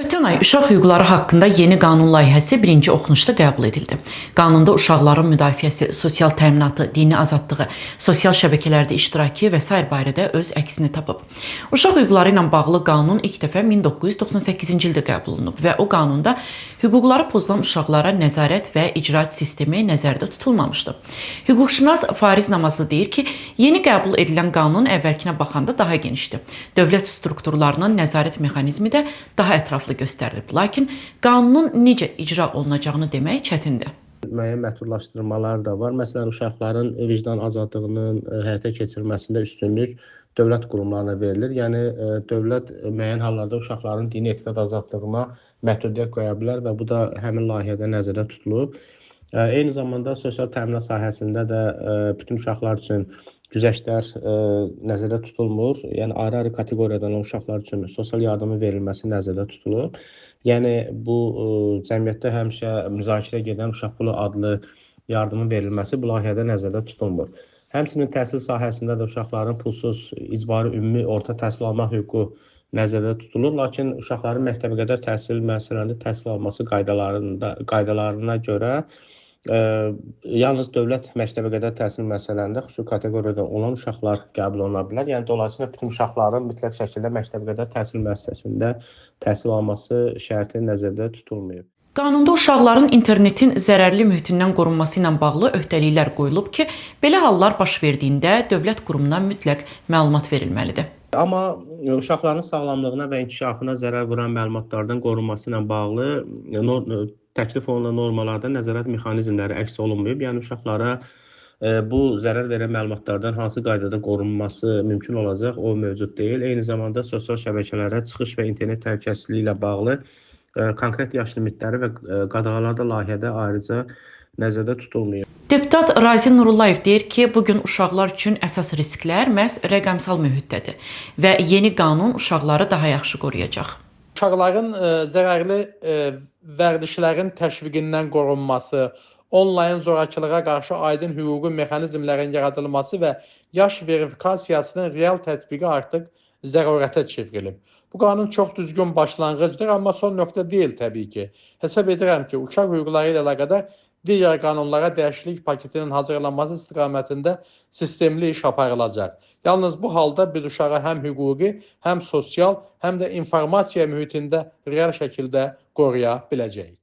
Ötən ay uşaq hüquqları haqqında yeni qanun layihəsi birinci oxunuşda qəbul edildi. Qanunda uşaqların müdafiəsi, sosial təminatı, dini azadlığı, sosial şəbəkələrdə iştirakı və s. barədə öz əksini tapıb. Uşaq hüquqları ilə bağlı qanun ilk dəfə 1998-ci ildə qəbul olunub və o qanunda hüquqları pozulan uşaqlara nəzarət və icraat sistemi nəzərdə tutulmamışdı. Hüquqşünas Fariz Namazlı deyir ki, yeni qəbul edilən qanun əvvəlkinə baxanda daha genişdir. Dövlət strukturlarının nəzarət mexanizmi də daha ətraflı göstərilib. Lakin qanunun necə icra olunacağını demək çətindir. Müəyyən məhdudlaşdırmalar da var. Məsələn, uşaqların vicdan azadlığının həyata keçirilməsində üstünlük dövlət qurumlarına verilir. Yəni, dövlət müəyyən hallarda uşaqların dini etiqad azadlığına məhdudiyyət qoya bilər və bu da həmin layihədə nəzərdə tutulub. Eyni zamanda sosial təminat sahəsində də bütün uşaqlar üçün güzəştlər nəzərdə tutulmur. Yəni, ayrı-ayrı kateqoriyadan olan uşaqlar üçün sosial yardımın verilməsi nəzərdə tutulur. Yəni, bu cəmiyyətdə həmişə müzakirə gedən uşaq pulu adlı yardımın verilməsi bu layihədə nəzərdə tutulmur. Həmçinin təhsil sahəsində də uşaqların pulsuz icbari ümumi orta təhsil almaq hüququ nəzərdə tutulur. Lakin uşaqların məktəbəqədər təhsil müəssisələrində təhsil alması qaydalarına görə yalnız dövlət məktəbəqədər təhsil müəssisələrində xüsusi kateqoriyada olan uşaqlar qəbul oluna bilər. Yəni, dolayısıyla bütün uşaqların mütləq şəkildə məktəbəqədər təhsil müəssisəsində təhsil alması şərti nəzərdə tutulmayıb. Qanunda uşaqların internetin zərərli mühitindən qorunması ilə bağlı öhdəliklər qoyulub ki, belə hallar baş verdiyində dövlət qurumuna mütləq məlumat verilməlidir. Amma uşaqların sağlamlığına və inkişafına zərər vuran məlumatlardan qorunması ilə bağlı təklif olunan normalarda nəzarət mexanizmləri əks olunmayıb. Yəni, uşaqlara bu zərər verən məlumatlardan hansı qaydada qorunması mümkün olacaq, o mövcud deyil. Eyni zamanda sosial şəbəkələrə çıxış və internet təhlükəsizliyi ilə bağlı konkret yaş limitləri və qadağalar da layihədə ayrıca nəzərdə tutulmayıb. Deputat Razi Nurullayev deyir ki, bugün uşaqlar üçün əsas risklər məhz rəqəmsal mühitdədir və yeni qanun uşaqları daha yaxşı qoruyacaq. Uşaqların zərərli vərdişlərin təşviqindən qorunması, onlayn zorakılığa qarşı aydın hüquqi mexanizmlərin yaradılması və yaş verifikasiyasının real tətbiqi artıq zərurətə çevrilib. Bu qanun çox düzgün başlanğıcdır, amma son nöqtə deyil təbii ki. Hesab edirəm ki, uşaq hüquqları ilə əlaqədar digər qanunlara dəyişiklik paketinin hazırlanması istiqamətində sistemli iş aparılacaq. Yalnız bu halda biz uşağı həm hüquqi, həm sosial, həm də informasiya mühitində real şəkildə qoruya biləcəyik.